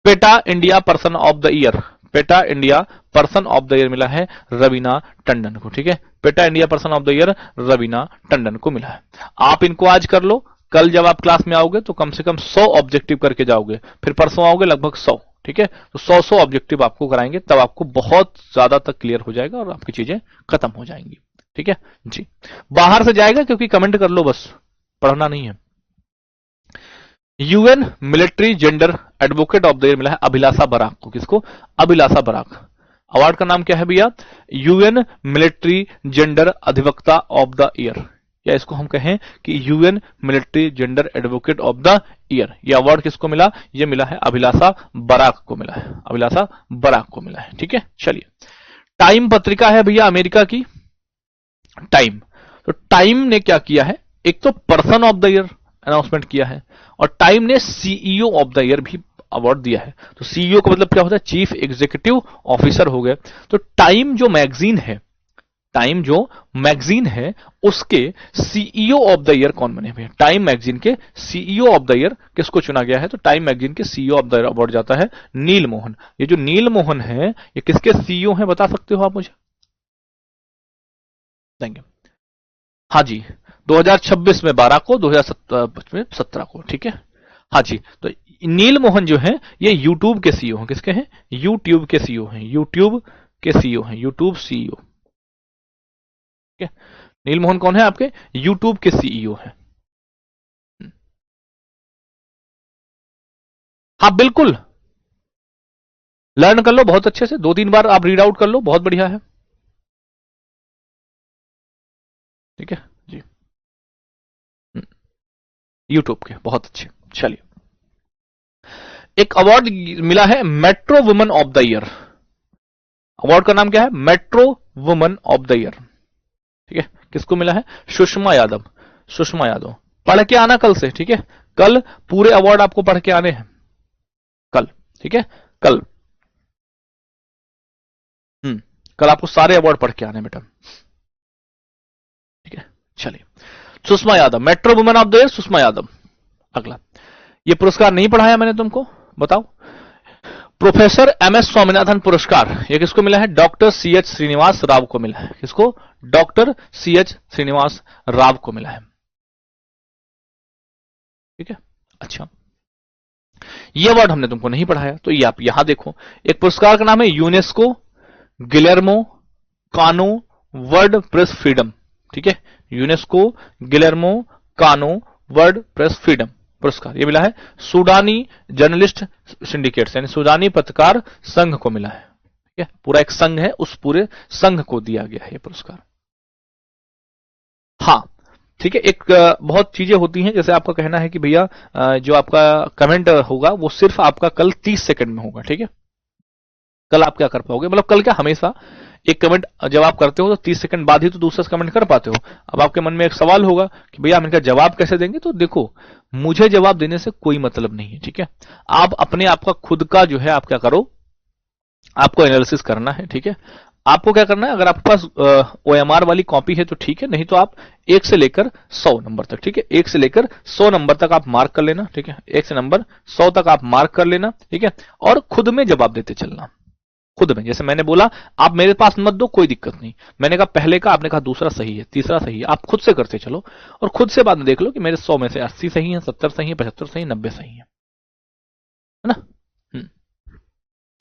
PETA India person of the year, PETA India person of the year मिला है रवीना टंडन को, ठीक है। PETA India person of the year Raveena Tandon को मिला है। आप इनको आज कर लो, कल जब आप क्लास में आओगे तो कम से कम 100 ऑब्जेक्टिव करके जाओगे, फिर परसों आओगे लगभग 100, ठीक है। तो 100 ऑब्जेक्टिव आपको कराएंगे, तब आपको बहुत ज्यादा तक क्लियर हो जाएगा और आपकी चीजें खत्म हो जाएंगी, ठीक है जी। बाहर से जाएगा क्योंकि कमेंट कर लो, बस पढ़ना नहीं है। UN military gender advocate of the year मिला है अभिलाषा बराक को। किसको? अभिलाषा बराक। अवार्ड का नाम क्या है भैया? यूएन मिलिट्री जेंडर अधिवक्ता ऑफ द ईयर, या इसको हम कहें कि UN military gender advocate of the year. यह अवार्ड किसको मिला? यह मिला है अभिलाषा बराक को मिला है, अभिलाषा बराक को मिला है, ठीक है। चलिए, टाइम पत्रिका है भैया अमेरिका की, टाइम। तो टाइम ने क्या किया है? एक तो person of the year announcement किया है, और टाइम ने सीईओ ऑफ द ईयर भी अवार्ड दिया है। तो सीईओ का मतलब क्या होता है? चीफ एग्जीक्यूटिव ऑफिसर हो गए। तो टाइम जो मैगजीन है, टाइम जो मैगजीन है उसके सीईओ ऑफ द ईयर कौन बने हुए? टाइम मैगजीन के सीईओ ऑफ द ईयर किसको चुना गया है? तो टाइम मैगजीन के CEO of the year award जाता है नील मोहन। ये जो नील मोहन है ये किसके सीईओ हैं बता सकते हो आप मुझे? देंगे हाँ जी, 2026 में 12 को, 2017 में 17 को, ठीक है। हाँ जी, तो नील मोहन जो है ये यूट्यूब के सीईओ हैं। किसके हैं? यूट्यूब के सीईओ हैं, यूट्यूब के सीईओ हैं, यूट्यूब सीईओ, ठीक है। नील मोहन कौन है आपके? यूट्यूब के सीईओ हैं। हाँ बिल्कुल, लर्न कर लो बहुत अच्छे से, 2-3 बार आप रीड आउट कर लो, बहुत बढ़िया है, ठीक है जी। यूट्यूब के, बहुत अच्छे। चलिए, एक अवार्ड मिला है metro woman of the year. Award का नाम क्या है? Metro woman of the year, ठीक है। किसको मिला है? सुषमा यादव, सुषमा यादव। पढ़ के आना कल से, ठीक है। कल पूरे अवार्ड आपको पढ़ के आने हैं, कल, ठीक है, कल। कल आपको सारे अवार्ड पढ़ के आने बेटा, ठीक है। चलिए, Sushma Yadav, metro women of the year Sushma Yadav. अगला, ये पुरस्कार नहीं पढ़ाया मैंने तुमको, बताओ। प्रोफेसर एमएस स्वामीनाथन पुरस्कार, ये किसको मिला है? डॉक्टर सीएच श्रीनिवास राव को मिला है। किसको? डॉक्टर सीएच श्रीनिवास राव को मिला है, ठीक है। अच्छा, ये अवार्ड हमने तुमको नहीं पढ़ाया, तो ये आप यहां देखो। एक पुरस्कार का नाम है यूनेस्को गिलेर्मो कानो वर्ल्ड प्रेस फ्रीडम, ठीक है। यूनेस्को गिलेर्मो कानो वर्ल्ड प्रेस फ्रीडम पुरस्कार, ये मिला है सूडानी जर्नलिस्ट सिंडिकेट, यानी सूडानी पत्रकार संघ को मिला है, ठीक है। पूरा एक संघ है, उस पूरे संघ को दिया गया है ये पुरस्कार। हाँ, ठीक है। एक बहुत चीजें होती हैं, जैसे आपका कहना है कि भैया जो आपका कमेंट होगा वो सिर्फ आपका कल 30 सेकंड में होगा, ठीक है। कल आप क्या कर पाओगे, मतलब कल क्या, हमेशा एक कमेंट जब आप करते हो तो 30 सेकंड बाद ही तो दूसरा कमेंट कर पाते हो। अब आपके मन में एक सवाल होगा कि भैया हम इनका जवाब कैसे देंगे, तो देखो मुझे जवाब देने से कोई मतलब नहीं है, ठीक है। आप अपने आप का खुद का जो है आप क्या करो, आपको एनालिसिस करना है, ठीक है। आपको क्या करना है, अगर आपके पास OMR वाली कॉपी है तो ठीक है, नहीं तो आप 1 से लेकर 100 नंबर तक, ठीक है, 1 से लेकर 100 नंबर तक आप मार्क कर लेना, ठीक है। 1 से नंबर 100 तक आप मार्क कर लेना, ठीक है। और खुद में जवाब देते चलना, खुद में। जैसे मैंने बोला, आप मेरे पास मत दो, कोई दिक्कत नहीं। मैंने कहा पहले का, आपने कहा दूसरा सही है, तीसरा सही है, आप खुद से करते चलो और खुद से बाद में देख लो कि मेरे 100 में से 80 सही है, 70 सही है, 75 सही है, 90 सही है ना।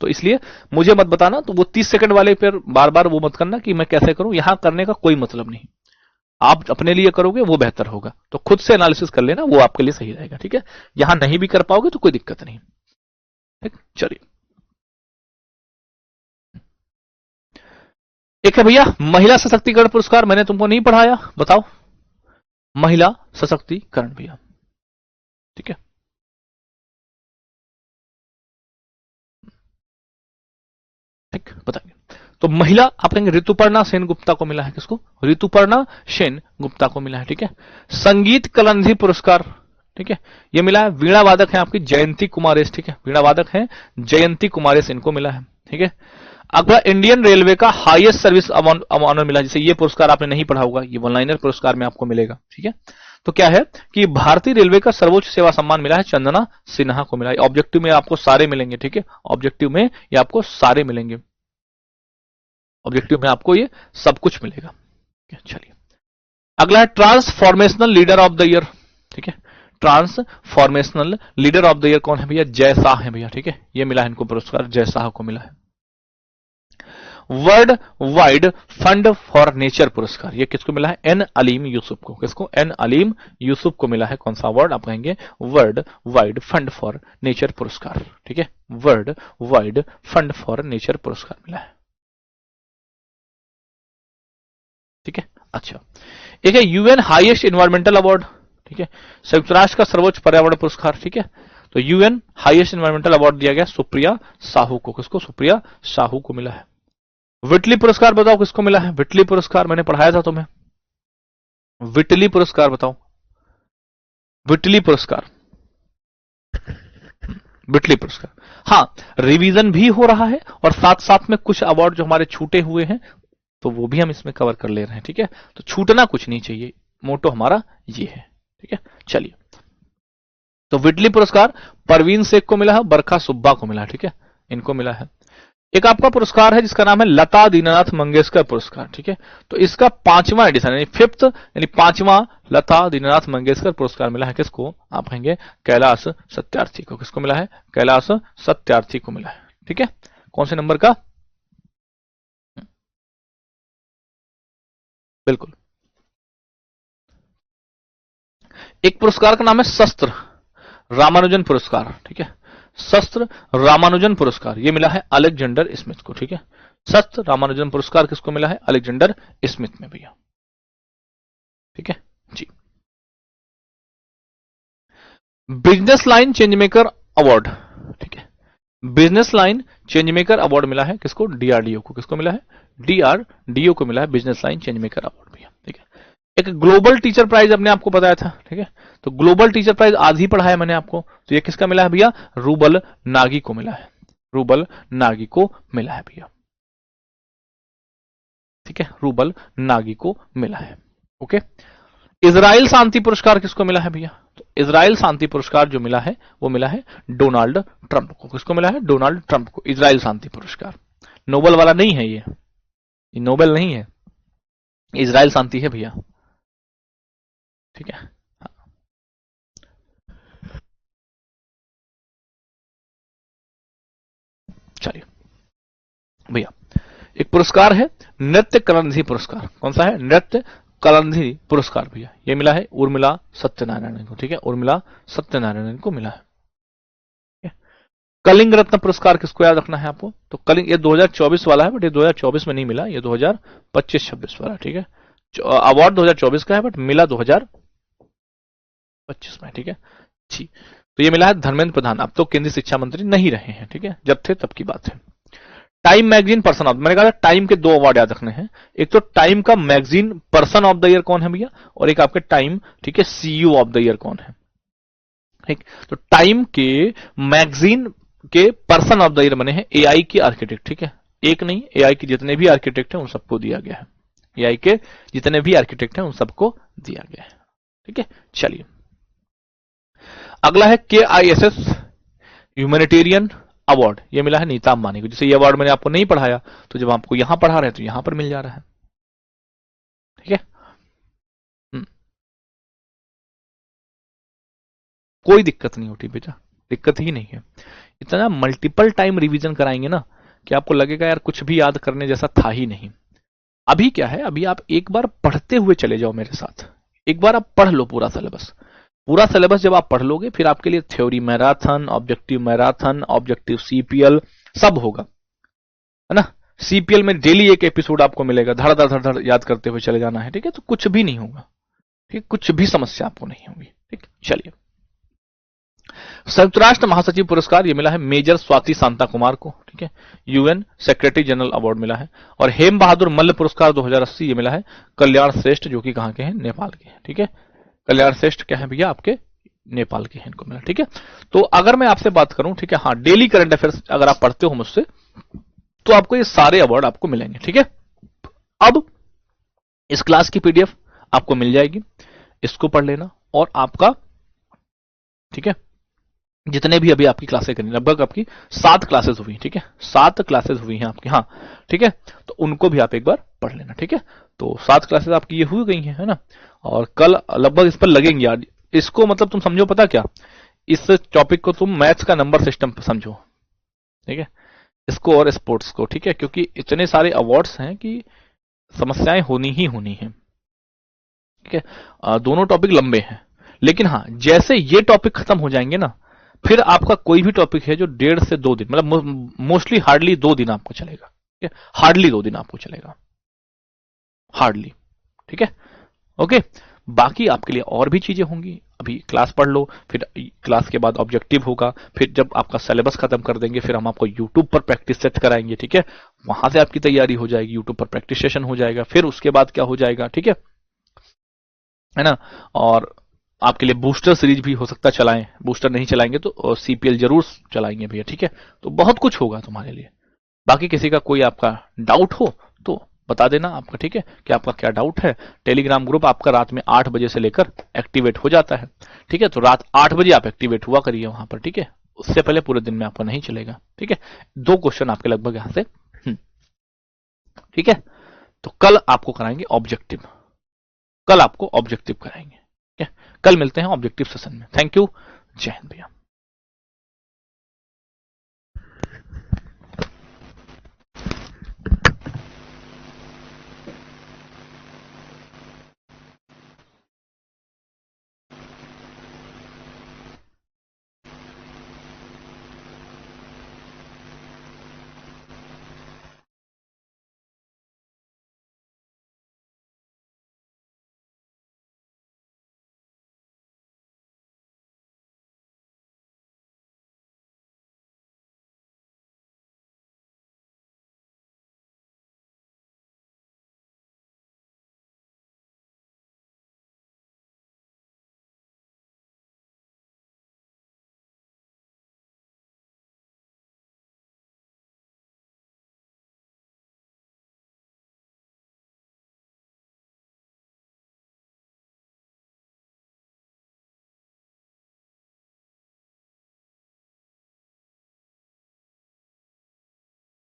तो इसलिए मुझे मत बताना, तो वो 30 सेकंड वाले पर बार बार वो मत करना कि मैं कैसे करूं, यहां करने का कोई मतलब नहीं। आप अपने लिए करोगे वो बेहतर होगा, तो खुद से एनालिसिस कर लेना, वो आपके लिए सही रहेगा, ठीक है। यहां नहीं भी कर पाओगे तो कोई दिक्कत नहीं, ठीक। चलिए, एक है भैया महिला सशक्तिकरण पुरस्कार, मैंने तुमको नहीं पढ़ाया, बताओ। महिला सशक्तिकरण भैया, ठीक है। ठीक, बताइए। तो महिला आप कहेंगे ऋतुपर्णा सेन गुप्ता को मिला है। किसको? ऋतुपर्णा सेन गुप्ता को मिला है, ठीक है। संगीत कलंधी पुरस्कार, ठीक है, ये मिला है, वीणा वादक है आपकी जयंती कुमारेश, ठीक है, वीणा वादक है जयंती कुमारेश, इनको मिला है, ठीक है। अगला, इंडियन रेलवे का हाईएस्ट सर्विस ऑनर मिला, जैसे ये पुरस्कार आपने नहीं पढ़ा होगा, ये वन लाइनर पुरस्कार में आपको मिलेगा, ठीक है। तो क्या है कि भारतीय रेलवे का सर्वोच्च सेवा सम्मान मिला है चंदना सिन्हा को मिला है। ऑब्जेक्टिव में आपको सारे मिलेंगे, ठीक है, ऑब्जेक्टिव में ये आपको सारे मिलेंगे, ऑब्जेक्टिव में आपको ये सब कुछ मिलेगा। चलिए, अगला है transformational leader of the year, ठीक है। Transformational leader of the year कौन है भैया? जय शाह है भैया, ठीक है, ये मिला है इनको पुरस्कार, जय शाह को मिला है। World wide fund for nature पुरस्कार, ये किसको मिला है? एन अलीम यूसुफ को। किसको? एन अलीम यूसुफ को मिला है। कौन सा अवार्ड? आप कहेंगे world wide fund for nature पुरस्कार, ठीक है, world wide fund for nature पुरस्कार मिला है, ठीक है। अच्छा, एक है यूएन हाईएस्ट एनवायरमेंटल अवार्ड, ठीक है, संयुक्त राष्ट्र का सर्वोच्च पर्यावरण पुरस्कार, ठीक है। तो यूएन हाईएस्ट एनवायरमेंटल अवार्ड दिया गया सुप्रिया साहू को। किसको? सुप्रिया साहू को मिला है। विटली पुरस्कार बताओ किसको मिला है? विटली पुरस्कार मैंने पढ़ाया था तुम्हें, विटली पुरस्कार बताओ, विटली पुरस्कार, विटली पुरस्कार। हाँ, रिवीजन भी हो रहा है और साथ साथ में कुछ अवार्ड जो हमारे छूटे हुए हैं तो वो भी हम इसमें कवर कर ले रहे हैं, ठीक है। तो छूटना कुछ नहीं चाहिए, मोटो हमारा ये है, ठीक है। चलिए, तो विटली पुरस्कार परवीन शेख को मिला है, बरखा सुब्बा को मिला है, ठीक है, इनको मिला है। एक आपका पुरस्कार है जिसका नाम है लता दीनानाथ मंगेशकर पुरस्कार, ठीक है। तो इसका 5वां एडिशन यानी 5th यानी 5वां लता दीनानाथ मंगेशकर पुरस्कार मिला है। किसको? आप कहेंगे कैलाश सत्यार्थी को। किसको मिला है? कैलाश सत्यार्थी को मिला है, ठीक है। कौन से नंबर का? बिल्कुल। एक पुरस्कार का नाम है शस्त्र रामानुजन पुरस्कार, ठीक है, शस्त्र रामानुजन पुरस्कार, ये मिला है अलेक्जेंडर स्मिथ को, ठीक है। शस्त्र रामानुजन पुरस्कार किसको मिला है? अलेक्जेंडर स्मिथ में भैया, ठीक है जी। Business line change maker award, ठीक है, business line change maker award मिला है किसको? डीआरडीओ को। किसको मिला है? डीआरडीओ को मिला है business line change maker award भैया, ठीक है। एक ग्लोबल टीचर प्राइज अपने आपको बताया था, ठीक है, तो ग्लोबल टीचर प्राइज आज ही पढ़ाया मैंने आपको, तो ये किसका मिला है भैया? रूबल नागी को मिला है, रूबल नागी को मिला है भैया। ठीक है, रूबल नागी को मिला है। ओके, इजराइल शांति पुरस्कार किसको मिला है भैया? तो इजराइल शांति पुरस्कार जो मिला है वो मिला है डोनाल्ड ट्रंप को। किसको मिला है? डोनाल्ड ट्रंप को इजराइल शांति पुरस्कार। नोबेल वाला नहीं है ये नोबेल नहीं है, इजराइल शांति है भैया। ठीक है, चलिए भैया, एक पुरस्कार है नृत्य कलानिधि पुरस्कार। कौन सा है? नृत्य कलानिधि पुरस्कार भैया। ये मिला है उर्मिला सत्यनारायण को। ठीक है, उर्मिला सत्यनारायण को मिला है। कलिंग रत्न पुरस्कार किसको याद रखना है आपको? तो कलिंग, ये 2024 वाला है, बट ये 2024 में नहीं मिला, ये 2025-26 वाला। ठीक है, अवार्ड 2024 का है, बट मिला 2025 में। ठीक है जी, तो ये मिला है धर्मेंद्र प्रधान। अब तो केंद्रीय शिक्षा मंत्री नहीं रहे हैं, ठीक है, जब थे तब की बात है। टाइम मैगजीन पर्सन ऑफ, मैंने कहा टाइम के 2 अवार्ड याद रखने हैं। एक तो टाइम का magazine person of the year कौन है भैया, और एक आपके टाइम, ठीक है, सीईओ ऑफ द ईयर कौन है। ठीक, तो टाइम के मैगजीन के पर्सन ऑफ द ईयर बने हैं एआई के आर्किटेक्ट। ठीक है, एक नहीं, एआई के जितने भी आर्किटेक्ट हैं उन सबको दिया गया है। एआई के जितने भी आर्किटेक्ट हैं उन सबको दिया गया है। ठीक है, चलिए अगला है KISS ह्यूमैनिटेरियन अवार्ड। ये मिला है नीता अंबानी को। जैसे ये अवार्ड मैंने आपको नहीं पढ़ाया, तो जब आपको यहां पढ़ा रहे हैं तो यहां पर मिल जा रहा है। ठीक है, कोई दिक्कत नहीं होती बेटा, दिक्कत ही नहीं है। इतना मल्टीपल टाइम रिवीजन कराएंगे ना कि आपको लगेगा यार कुछ भी याद करने जैसा था ही नहीं। अभी क्या है, अभी आप एक बार पढ़ते हुए चले जाओ मेरे साथ, एक बार आप पढ़ लो पूरा सिलेबस। पूरा सिलेबस जब आप पढ़ लोगे, फिर आपके लिए थ्योरी मैराथन, ऑब्जेक्टिव सीपीएल सब होगा, है ना। सीपीएल में डेली एक एपिसोड आपको मिलेगा, धड़ धड़ धड़ याद करते हुए चले जाना है। ठीक है, तो कुछ भी नहीं होगा, ठीक, कुछ भी समस्या आपको नहीं होगी। ठीक, चलिए संयुक्त राष्ट्र महासचिव पुरस्कार ये मिला है मेजर स्वाति शांता कुमार को। ठीक है, यूएन सेक्रेटरी जनरल अवार्ड मिला है। और हेम बहादुर मल्ल पुरस्कार 2080 ये मिला है कल्याण श्रेष्ठ, जो कि कहां के हैं? नेपाल के। ठीक है, कल्याण श्रेष्ठ क्या है भैया? आपके नेपाल के हैं, इनको मिला। ठीक है, तो अगर मैं आपसे बात करूं, ठीक है, हाँ, डेली करंट अफेयर्स अगर आप पढ़ते हो मुझसे, तो आपको ये सारे अवार्ड आपको मिलेंगे। ठीक है, अब इस क्लास की पीडीएफ आपको मिल जाएगी, इसको पढ़ लेना। और आपका, ठीक है, जितने भी अभी आपकी क्लासें करनी, लगभग आपकी 7 क्लासेस हुई। ठीक है, 7 क्लासेस हुई हैं आपकी, हाँ, ठीक है, तो उनको भी आप एक बार पढ़ लेना। ठीक है, तो 7 क्लासेस आपकी ये हुई गई हैं, है ना। और कल लगभग इस पर लगेंगे यार, इसको मतलब तुम समझो, पता क्या, इस टॉपिक को तुम मैथ्स का नंबर सिस्टम समझो। ठीक है, इसको और स्पोर्ट्स को। ठीक है, क्योंकि इतने सारे अवार्ड्स हैं कि समस्याएं होनी ही होनी है। ठीक है, दोनों टॉपिक लंबे हैं, लेकिन हाँ, जैसे ये टॉपिक खत्म हो जाएंगे ना, फिर आपका कोई भी टॉपिक है जो 1.5 से 2 दिन, मतलब मोस्टली हार्डली 2 दिन आपको चलेगा। ठीक है, हार्डली 2 दिन आपको चलेगा, हार्डली। ठीक है, ओके, बाकी आपके लिए और भी चीजें होंगी। अभी क्लास पढ़ लो, फिर क्लास के बाद ऑब्जेक्टिव होगा, फिर जब आपका सिलेबस खत्म कर देंगे, फिर हम आपको यूट्यूब पर प्रैक्टिस सेट कराएंगे। ठीक है, वहां से आपकी तैयारी हो जाएगी, यूट्यूब पर प्रैक्टिस सेशन हो जाएगा। फिर उसके बाद क्या हो जाएगा, ठीक है ना। और आपके लिए बूस्टर सीरीज भी हो सकता चलाएं, बूस्टर नहीं चलाएंगे तो सीपीएल जरूर चलाएंगे भैया। ठीक है, तो बहुत कुछ होगा तुम्हारे लिए। बाकी किसी का कोई आपका डाउट हो तो बता देना आपका। ठीक है, कि आपका क्या डाउट है। टेलीग्राम ग्रुप आपका रात में 8 बजे से लेकर एक्टिवेट हो जाता है। ठीक है, तो रात 8 बजे आप एक्टिवेट हुआ करिए वहां पर। ठीक है, उससे पहले पूरे दिन में आपको नहीं चलेगा। ठीक है, 2 क्वेश्चन आपके लगभग यहां से। ठीक है, तो कल आपको कराएंगे ऑब्जेक्टिव, कल आपको ऑब्जेक्टिव कराएंगे। ठीक है, कल मिलते हैं ऑब्जेक्टिव सेशन में। थैंक यू, जय हिंद भैया।